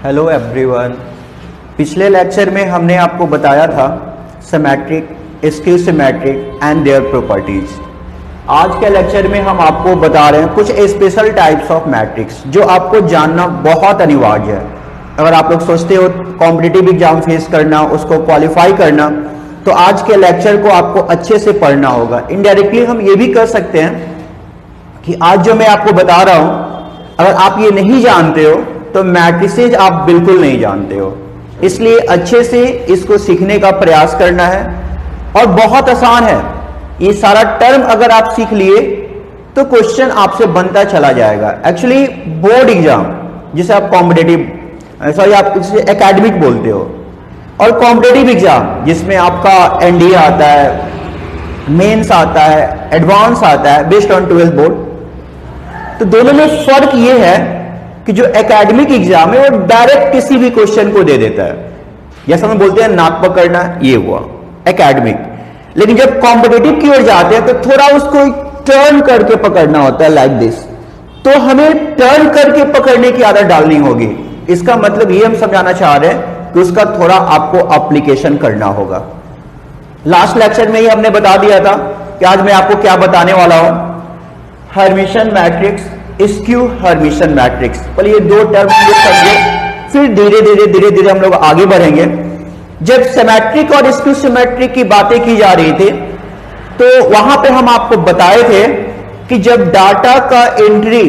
Hello everyone. पिछले lecture में हमने आपको बताया था symmetric, skew symmetric and their properties. आज के लेक्चर में हम आपको बता रहे हैं कुछ स्पेशल टाइप्स ऑफ मैट्रिक्स जो आपको जानना बहुत अनिवार्य है। अगर आप लोग सोचते हो कॉम्पिटिटिव एग्जाम फेस करना, उसको क्वालिफाई करना, तो आज के लेक्चर को आपको अच्छे से पढ़ना होगा। इनडायरेक्टली हम ये भी कर सकते हैं कि आज जो मैं आपको बता रहा हूं, अगर आप ये नहीं जानते हो तो मैट्रिसेज आप बिल्कुल नहीं जानते हो। इसलिए अच्छे से इसको सीखने का प्रयास करना है और बहुत आसान है। ये सारा टर्म अगर आप सीख लिए तो क्वेश्चन आपसे बनता चला जाएगा। एक्चुअली बोर्ड एग्जाम जिसे आप कॉम्पिटिटिव सॉरी आप इसे एकेडमिक बोलते हो, और कॉम्पिटिटिव एग्जाम जिसमें आपका एनडीए आता है, मेंस आता है, एडवांस आता है बेस्ड ऑन 12th बोर्ड, तो दोनों में फर्क ये है कि जो एकेडमिक एग्जाम है वो डायरेक्ट किसी भी क्वेश्चन को दे देता है। जैसा हम बोलते हैं नाक पकड़ना, ये हुआ एकेडमिक। लेकिन जब कॉम्पिटिटिव की ओर जाते हैं तो थोड़ा उसको टर्न करके पकड़ना होता है, लाइक दिस। तो हमें टर्न करके पकड़ने की आदत डालनी होगी। इसका मतलब ये हम समझाना चाह रहे हैं कि उसका थोड़ा आपको एप्लीकेशन करना होगा। लास्ट लेक्चर में ही हमने बता दिया था कि आज मैं आपको क्या बताने वाला हूं, Hermitian matrix, skew Hermitian matrix. पहले ये दो टर्म समझे, फिर धीरे धीरे हम लोग आगे बढ़ेंगे। जब सिमेट्रिक और स्क्यू सिमेट्रिक की बातें की जा रही थी तो वहां पे हम आपको बताए थे कि जब डाटा का एंट्री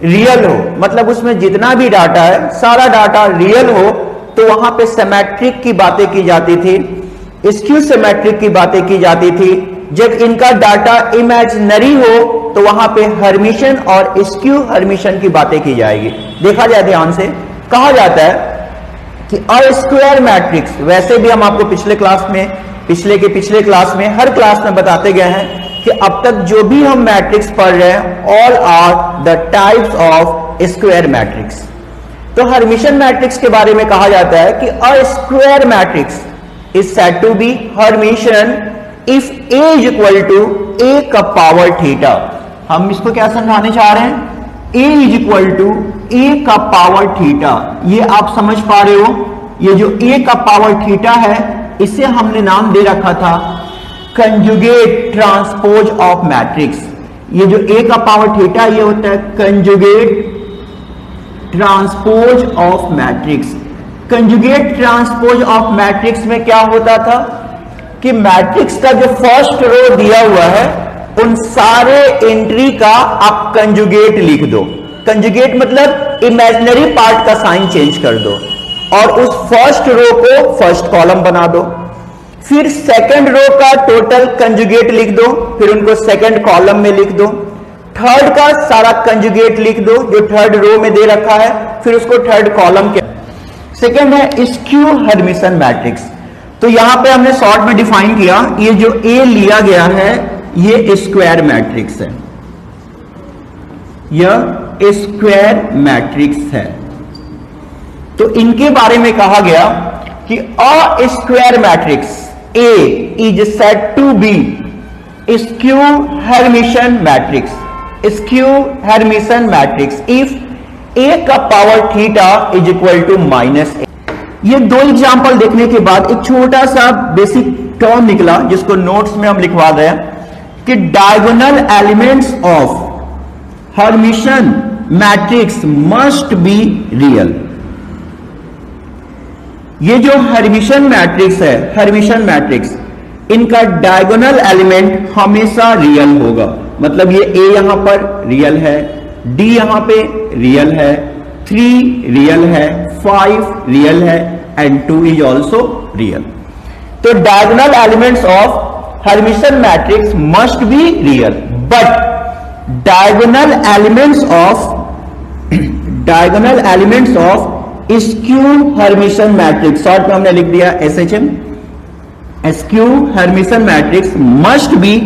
रियल हो, मतलब उसमें जितना भी डाटा है सारा डाटा रियल हो, तो वहां पे सिमेट्रिक की बातें की जाती थी, स्क्यू सिमेट्रिक की बातें की जाती थी। जब इनका डाटा इमेजिनरी हो तो वहां पे हर्मिशन और स्क्यू हर्मिशन की बातें की जाएगी। देखा जाए ध्यान से, कहा जाता है कि अ स्क्वायर मैट्रिक्स, वैसे भी हम आपको पिछले क्लास में हर क्लास में बताते गए हैं कि अब तक जो भी हम मैट्रिक्स पढ़ रहे हैं all are the types of square matrix. तो हर्मिशन मैट्रिक्स के बारे में कहा जाता है कि a square matrix is said to be Hermitian if A is equal to A का पावर थीटा। हम इसको क्या समझाने चाह रहे हैं, A is equal to A का पावर थीटा। ये आप समझ पा रहे हो, ये जो A का पावर थीटा है इसे हमने नाम दे रखा था कंजुगेट ट्रांसपोज ऑफ मैट्रिक्स। ये जो A का पावर थीटा ये होता है conjugate transpose of matrix. Conjugate transpose of matrix में क्या होता था कि मैट्रिक्स का जो फर्स्ट रो दिया हुआ है उन सारे एंट्री का आप कंजुगेट लिख दो। कंजुगेट मतलब इमेजिनरी पार्ट का साइन चेंज कर दो और उस फर्स्ट रो को फर्स्ट कॉलम बना दो। फिर सेकंड रो का टोटल कंजुगेट लिख दो, फिर उनको सेकंड कॉलम में लिख दो। थर्ड का सारा कंजुगेट लिख दो जो थर्ड रो में दे रखा है, फिर उसको थर्ड कॉलम के। सेकंड है स्क्यू हर्मिशन मैट्रिक्स। तो यहां पे हमने शॉर्ट में डिफाइन किया, ये जो A लिया गया है ये स्क्वायर मैट्रिक्स है, यह स्क्वायर मैट्रिक्स है। तो इनके बारे में कहा गया कि a square matrix A is said to be skew Hermitian matrix. Skew Hermitian matrix if A का power theta is equal to -A। ये दो एग्जाम्पल देखने के बाद एक छोटा सा बेसिक टर्म निकला जिसको नोट्स में हम लिखवा रहे हैं कि diagonal elements of Hermitian matrix must be real. ये जो हर्मिशन मैट्रिक्स है, हर्मिशन मैट्रिक्स, इनका डायगोनल एलिमेंट हमेशा रियल होगा। मतलब ये A यहां पर रियल है, D यहां पे रियल है, 3 रियल है, 5 रियल है एंड 2 इज ऑल्सो रियल। तो diagonal elements of Hermitian matrix must be real, but diagonal elements of skew Hermitian matrix, short में हमने लिख दिया SHM, skew Hermitian matrix must be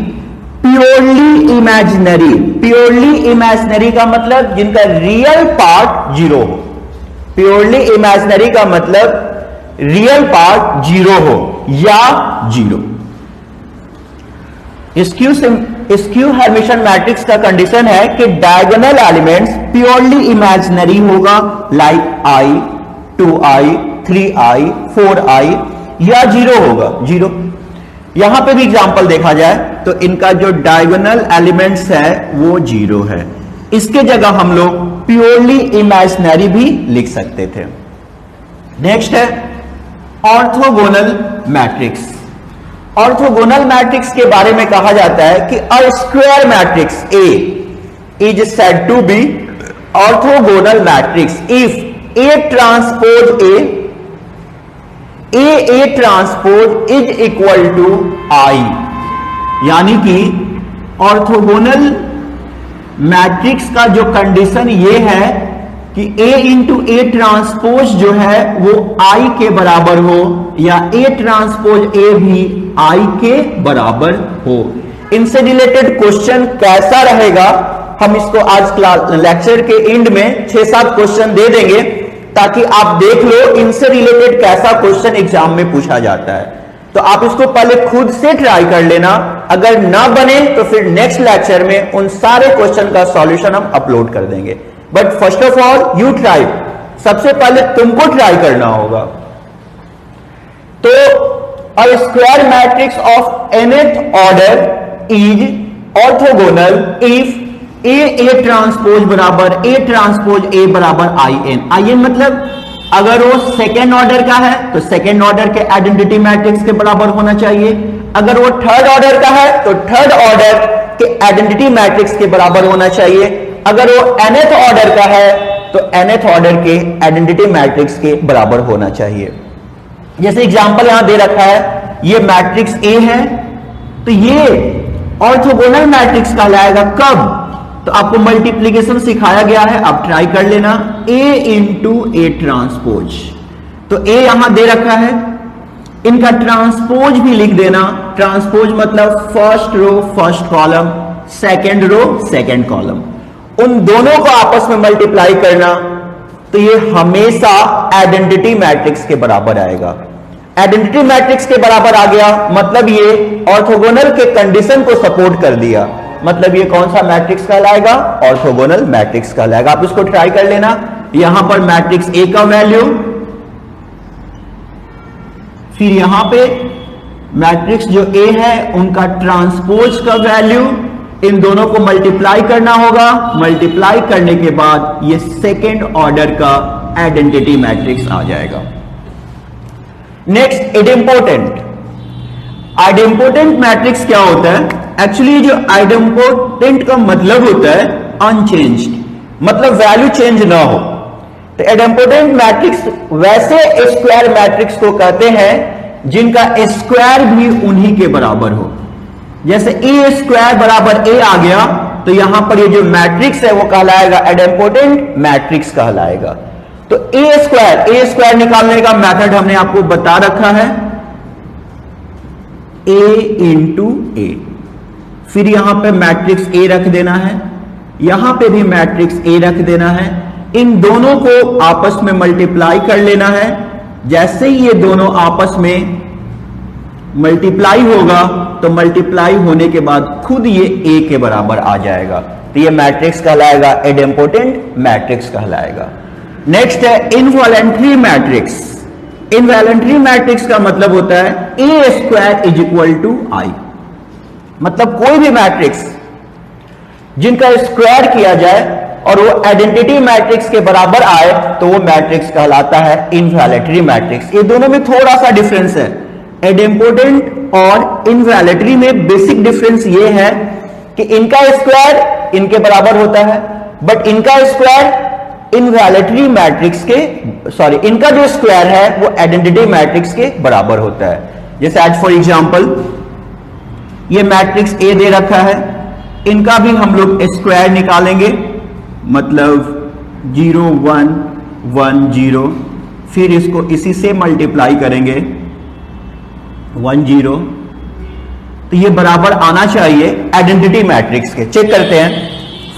purely imaginary. Purely imaginary का मतलब जिनका real part zero हो। Purely imaginary का मतलब रियल पार्ट जीरो हो या जीरो। स्क्यू हर्मिशन मैट्रिक्स का कंडीशन है कि डायगोनल एलिमेंट्स प्योरली इमेजिनरी होगा, like I, 2i, 3i, 4i या 0 होगा, 0। यहां पे भी एग्जांपल देखा जाए तो इनका जो डायगोनल एलिमेंट्स है वो 0 है। इसके जगह हम लोग प्योरली इमेजिनरी भी लिख सकते थे। नेक्स्ट है ऑर्थोगोनल मैट्रिक्स। ऑर्थोगोनल मैट्रिक्स के बारे में कहा जाता है कि a square matrix A is said to be orthogonal matrix if A transpose A transpose is equal to I. यानी कि ऑर्थोगोनल मैट्रिक्स का जो कंडीशन ये है कि A इंटू ए ट्रांसपोज जो है वो I के बराबर हो या A ट्रांसपोज A भी I के बराबर हो। इनसे रिलेटेड क्वेश्चन कैसा रहेगा, हम इसको आज लेक्चर के एंड में 6-7 क्वेश्चन दे देंगे ताकि आप देख लो इनसे रिलेटेड कैसा क्वेश्चन एग्जाम में पूछा जाता है। तो आप इसको पहले खुद से ट्राई कर लेना, अगर ना बने तो फिर नेक्स्ट लेक्चर में उन सारे क्वेश्चन का सॉल्यूशन हम अपलोड कर देंगे। But first of all you try, सबसे पहले तुमको ट्राई करना होगा। तो अ square matrix of nth order is orthogonal if A transpose बराबर ए ट्रांसपोज ए बराबर in मतलब अगर वो सेकेंड ऑर्डर का है तो सेकेंड ऑर्डर के आइडेंटिटी मैट्रिक्स के बराबर होना चाहिए, अगर वो थर्ड ऑर्डर का है तो थर्ड ऑर्डर के आइडेंटिटी मैट्रिक्स के बराबर होना चाहिए, अगर वो nth ऑर्डर का है तो nth ऑर्डर के आइडेंटिटी मैट्रिक्स के बराबर होना चाहिए। जैसे एग्जांपल यहां दे रखा है, ये मैट्रिक्स ए है तो ये ऑर्थोगोनल मैट्रिक्स कहलाएगा कब, तो आपको मल्टीप्लीकेशन सिखाया गया है, आप ट्राई कर लेना। A इंटू ए ट्रांसपोज, तो A यहां दे रखा है, इनका ट्रांसपोज भी लिख देना। ट्रांसपोज मतलब first row first column, second row second column, उन दोनों को आपस में मल्टीप्लाई करना तो ये हमेशा आइडेंटिटी मैट्रिक्स के बराबर आएगा। आइडेंटिटी मैट्रिक्स के बराबर आ गया मतलब ये ऑर्थोगोनल के कंडीशन को सपोर्ट कर दिया, मतलब ये कौन सा मैट्रिक्स कहलाएगा, ऑर्थोगोनल मैट्रिक्स कहलाएगा। आप इसको ट्राई कर लेना। यहां पर मैट्रिक्स ए का वैल्यू, फिर यहां पे मैट्रिक्स जो ए है उनका ट्रांसपोज का वैल्यू, इन दोनों को मल्टीप्लाई करना होगा। मल्टीप्लाई करने के बाद ये सेकेंड ऑर्डर का आइडेंटिटी मैट्रिक्स आ जाएगा। नेक्स्ट इडेम्पोटेंट। आइडेम्पोटेंट मैट्रिक्स क्या होता है? एक्चुअली जो आइडेम्पोटेंट का मतलब होता है अनचेंज्ड, मतलब वैल्यू चेंज ना हो। तो आइडेम्पोटेंट मैट्रिक्स वैसे स्क्वायर मैट्रिक्स को कहते हैं जिनका स्क्वायर भी उन्हीं के बराबर हो। जैसे ए स्क्वायर बराबर ए आ गया तो यहां पर ये जो मैट्रिक्स है वो कहलाएगा आइडेम्पोटेंट मैट्रिक्स कहलाएगा। तो ए स्क्वायर निकालने का मेथड हमने आपको बता रखा है, ए इंटू ए, फिर यहां पे मैट्रिक्स ए रख देना है, यहां पे भी मैट्रिक्स ए रख देना है, इन दोनों को आपस में मल्टीप्लाई कर लेना है। जैसे ही ये दोनों आपस में मल्टीप्लाई होगा तो मल्टीप्लाई होने के बाद खुद ये ए के बराबर आ जाएगा, तो ये मैट्रिक्स कहलाएगा आइडेम्पोटेंट मैट्रिक्स कहलाएगा। नेक्स्ट है इनवॉलेंट्री मैट्रिक्स। इनवॉलेंट्री मैट्रिक्स का मतलब होता है A square is equal to आई, मतलब कोई भी मैट्रिक्स जिनका स्क्वायर किया जाए और वो आइडेंटिटी मैट्रिक्स के बराबर आए तो वो मैट्रिक्स कहलाता है इनवॉलेंट्री मैट्रिक्स। ये दोनों में थोड़ा सा डिफरेंस है, आइडेम्पोटेंट और इनवॉलेंट्री में बेसिक डिफरेंस ये है कि इनका स्क्वायर इनके बराबर होता है, बट इनका स्क्वायर इनवॉलेंट्री मैट्रिक्स के इनका जो स्क्वायर है वो आइडेंटिटी मैट्रिक्स के बराबर होता है। जैसे आज फॉर एग्जांपल ये मैट्रिक्स ए दे रखा है, इनका भी हम लोग स्क्वायर निकालेंगे, मतलब 0 1 1 0, फिर इसको इसी से मल्टीप्लाई करेंगे 1 0, तो ये बराबर आना चाहिए आइडेंटिटी मैट्रिक्स के। चेक करते हैं,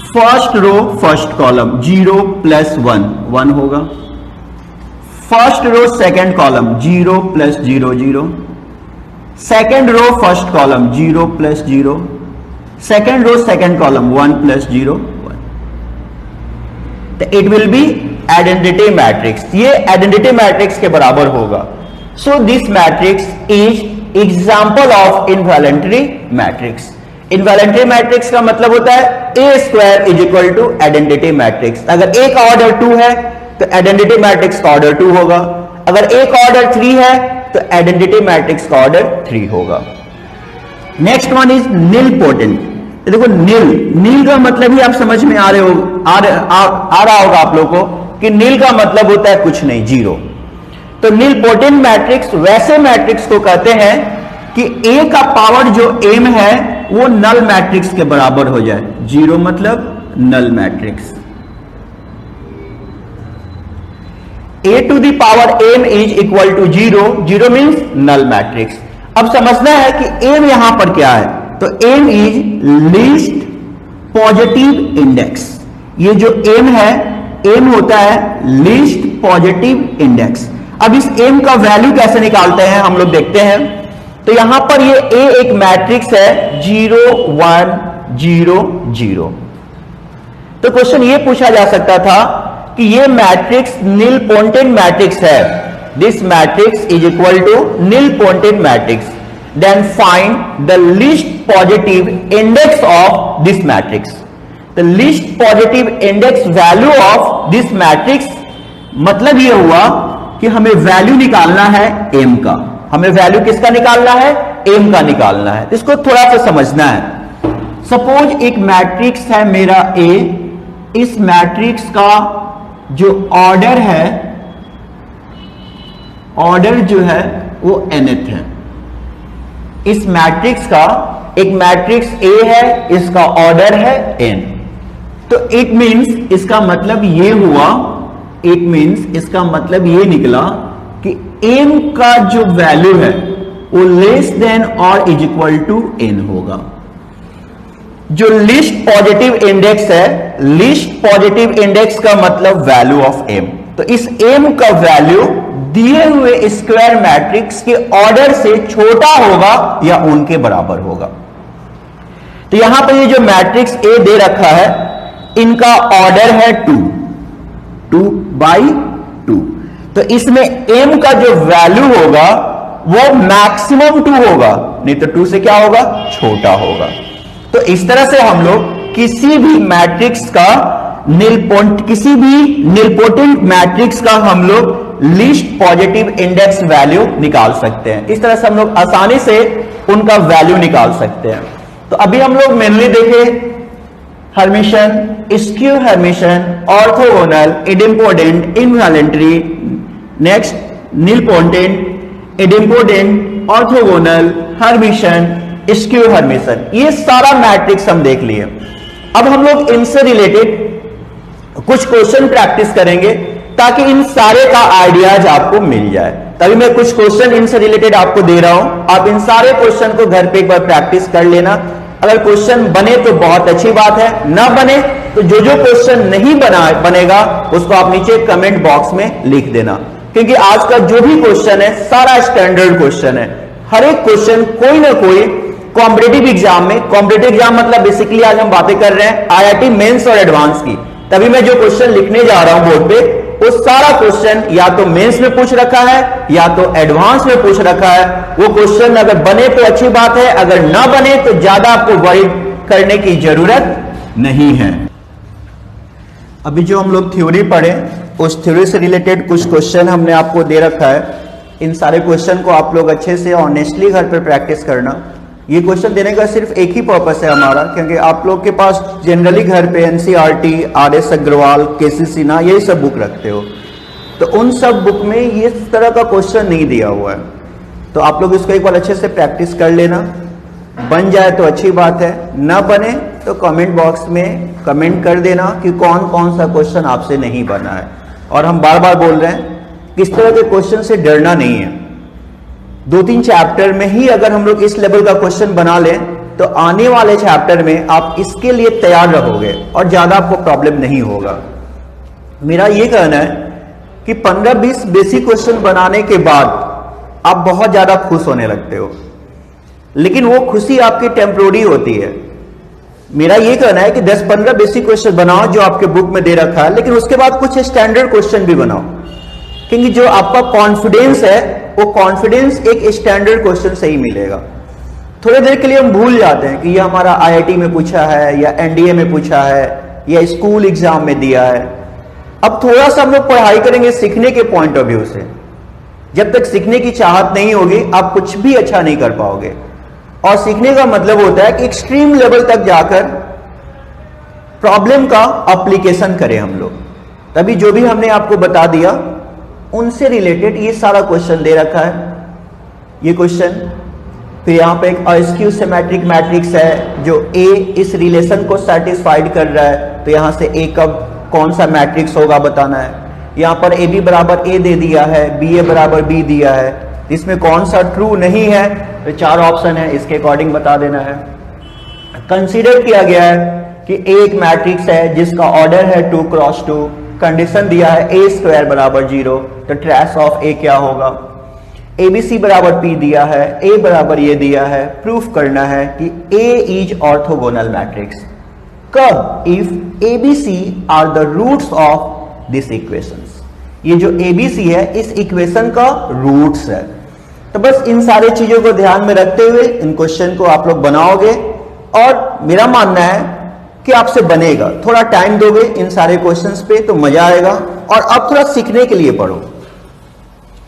first row first column 0 plus 1 1 होगा, first row second column 0 plus 0 0, second row first column 0 plus 0, second row second column 1 plus 0 1, तो it will be identity matrix, ये आइडेंटिटी मैट्रिक्स के बराबर होगा। So this matrix is example of involuntary matrix. Involuntary matrix का मतलब होता है A square is equal to identity matrix. अगर ए का ऑर्डर 2 है तो आइडेंटिटी मैट्रिक्स का ऑर्डर 2 होगा, अगर ए का ऑर्डर 3 है तो आइडेंटिटी मैट्रिक्स का ऑर्डर 3 होगा। Next one is nilpotent. देखो नील का मतलब ही आप समझ में आ रहा होगा आप लोगों को कि नील का मतलब होता है कुछ नहीं, जीरो। तो नील पोटेंट मैट्रिक्स वैसे मैट्रिक्स को कहते हैं कि ए का पावर जो m है वो नल मैट्रिक्स के बराबर हो जाए। जीरो मतलब null matrix. a to the power m is equal to zero, zero means null matrix. अब समझना है कि m यहां पर क्या है, तो m is least positive index. ये जो m है, m होता है लीस्ट पॉजिटिव इंडेक्स। अब इस m का वैल्यू कैसे निकालते हैं हम लोग देखते हैं। तो यहां पर ये a एक मैट्रिक्स है 0 1 0 0। तो क्वेश्चन ये पूछा जा सकता था कि ये मैट्रिक्स नील पोटेंट मैट्रिक्स है, this matrix is equal to nilpotent matrix, then find the least positive index of this matrix. The least positive index value of this matrix, मतलब ये हुआ कि हमें वैल्यू निकालना है m का। हमें वैल्यू किसका निकालना है, m का निकालना है। इसको थोड़ा सा समझना है। सपोज एक मैट्रिक्स है मेरा a, इस मैट्रिक्स का जो ऑर्डर है, ऑर्डर जो है वो nth है। इस मैट्रिक्स का एक मैट्रिक्स a है, इसका ऑर्डर है n। तो इट मींस इसका मतलब ये हुआ, इट मींस इसका मतलब ये निकला कि m का जो वैल्यू है वो लेस देन और इज इक्वल टू n होगा। जो लीस्ट पॉजिटिव इंडेक्स है, लीस्ट पॉजिटिव इंडेक्स का मतलब वैल्यू ऑफ m। तो इस m का वैल्यू दिए हुए स्क्वायर मैट्रिक्स के ऑर्डर से छोटा होगा या उनके बराबर होगा। तो यहां पर ये जो मैट्रिक्स a दे रखा है, इनका ऑर्डर है 2 by 2। तो इसमें m का जो वैल्यू होगा वो मैक्सिमम 2 होगा, नहीं तो 2 से क्या होगा, छोटा होगा। तो इस तरह से हम लोग किसी भी मैट्रिक्स का किसी भी नीलपोटेंट मैट्रिक्स का हम लोग लीस्ट पॉजिटिव इंडेक्स वैल्यू निकाल सकते हैं। इस तरह से हम लोग आसानी से उनका वैल्यू निकाल सकते हैं। तो अभी हम लोग मेनली देखे Hermitian, skew Hermitian, orthogonal, idempotent, involuntary, next nilpotent, idempotent, orthogonal, Hermitian, skew Hermitian, ये सारा मैट्रिक्स हम देख लिए। अब हम लोग इनसे रिलेटेड कुछ क्वेश्चन प्रैक्टिस करेंगे ताकि इन सारे का आइडियाज आपको मिल जाए। तभी मैं कुछ क्वेश्चन इनसे रिलेटेड आपको दे रहा हूं, आप इन सारे क्वेश्चन को घर पे एक बार प्रैक्टिस कर लेना। अगर क्वेश्चन बने तो बहुत अच्छी बात है, ना बने तो जो क्वेश्चन नहीं बनेगा उसको आप नीचे कमेंट बॉक्स में लिख देना, क्योंकि आज का जो भी क्वेश्चन है सारा स्टैंडर्ड क्वेश्चन है। हर एक क्वेश्चन कोई ना कोई कॉम्पिटिटिव एग्जाम में, कॉम्पिटिटिव एग्जाम मतलब बेसिकली आज हम बातें कर रहे हैं आईआईटी मेंस और एडवांस की, तभी मैं जो क्वेश्चन लिखने जा रहा हूं बोर्ड पे वो सारा क्वेश्चन या तो मेंस में पूछ रखा है या तो एडवांस में पूछ रखा है। वो क्वेश्चन अगर बने तो अच्छी बात है, अगर ना बने तो ज्यादा आपको वरी करने की जरूरत नहीं है। अभी जो हम लोग थ्योरी पढ़े उस थ्योरी से रिलेटेड कुछ क्वेश्चन हमने आपको दे रखा है। इन सारे क्वेश्चन को आप लोग अच्छे से ऑनेस्टली घर पर प्रैक्टिस करना। ये क्वेश्चन देने का सिर्फ एक ही पर्पस है हमारा, क्योंकि आप लोग के पास जनरली घर पे एनसीईआरटी, आरएस अग्रवाल, केसी सिन्हा यही सब बुक रखते हो, तो उन सब बुक में ये तरह का क्वेश्चन नहीं दिया हुआ है। तो आप लोग इसको एक बार अच्छे से प्रैक्टिस कर लेना। बन जाए तो अच्छी बात है, ना बने तो कमेंट बॉक्स में कमेंट कर देना कि कौन कौन सा क्वेश्चन आपसे नहीं बना है। और हम बार बार बोल रहे हैं किस तरह के क्वेश्चन से डरना नहीं है। 2-3 चैप्टर में ही अगर हम लोग इस लेवल का क्वेश्चन बना लें तो आने वाले चैप्टर में आप इसके लिए तैयार रहोगे और ज्यादा आपको प्रॉब्लम नहीं होगा। मेरा ये कहना है कि 15-20 बेसिक क्वेश्चन बनाने के बाद आप बहुत ज्यादा खुश होने लगते हो, लेकिन वो खुशी आपकी टेम्पोररी होती है। मेरा ये कहना है कि 10-15 बेसिक क्वेश्चन बनाओ जो आपके बुक में दे रखा है, लेकिन उसके बाद कुछ स्टैंडर्ड क्वेश्चन भी बनाओ, क्योंकि जो आपका कॉन्फिडेंस है वो कॉन्फिडेंस एक स्टैंडर्ड क्वेश्चन से ही मिलेगा। थोड़ी देर के लिए हम भूल जाते हैं कि ये हमारा आईआईटी में पूछा है या एनडीए में पूछा है या स्कूल एग्जाम में दिया है। अब थोड़ा सा हम लोग पढ़ाई करेंगे सीखने के पॉइंट ऑफ व्यू से। जब तक सीखने की चाहत नहीं होगी आप कुछ भी अच्छा नहीं कर पाओगे। और सीखने का मतलब होता है कि एक्सट्रीम लेवल तक जाकर प्रॉब्लम का एप्लीकेशन करें हम लोग। तभी जो भी हमने आपको बता दिया उनसे रिलेटेड ये सारा क्वेश्चन दे रखा है। ये क्वेश्चन, फिर यहां पे एक अस्क्यू सिमेट्रिक मैट्रिक्स है जो ए इस रिलेशन को सेटिस्फाइड कर रहा है, तो यहां से ए का कौन सा मैट्रिक्स होगा बताना है। यहां पर ए बी बराबर ए दे दिया है, बी ए बराबर बी दिया है, इसमें कौन सा ट्रू नहीं है, तो 4 ऑप्शन है, इसके अकॉर्डिंग बता देना है। कंसीडर किया गया है कि ए एक मैट्रिक्स है जिसका ऑर्डर है 2 क्रॉस 2, कंडीशन दिया है ए स्क्वायर बराबर 0, तो ट्रेस ऑफ ए क्या होगा। एबीसी बराबर पी दिया है, ए बराबर ये दिया है, प्रूफ करना है कि ए इज ऑर्थोगोनल मैट्रिक्स कब, if ABC are the roots of this equations. ये जो एबीसी है इस इक्वेशन का रूट्स है। तो बस इन सारे चीजों को ध्यान में रखते हुए इन क्वेश्चन को आप लोग बनाओगे, और मेरा मानना है कि आपसे बनेगा। थोड़ा टाइम दोगे इन सारे क्वेश्चंस पे तो मजा आएगा। और अब थोड़ा सीखने के लिए पढ़ो,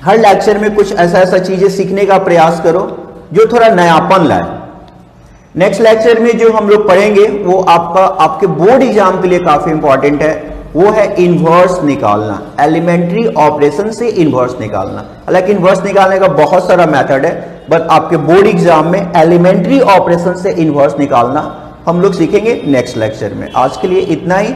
हर लेक्चर में कुछ ऐसा चीजें सीखने का प्रयास करो जो थोड़ा नयापन लाए। नेक्स्ट लेक्चर में जो हम लोग पढ़ेंगे वो आपके बोर्ड एग्जाम के लिए काफी इंपॉर्टेंट है, वो है इनवर्स निकालना, एलिमेंट्री ऑपरेशन से इनवर्स निकालना। हालांकि इनवर्स निकालने का बहुत सारा मेथड है, बट आपके बोर्ड एग्जाम में एलिमेंट्री ऑपरेशन से इनवर्स निकालना हम लोग सीखेंगे नेक्स्ट लेक्चर में। आज के लिए इतना ही।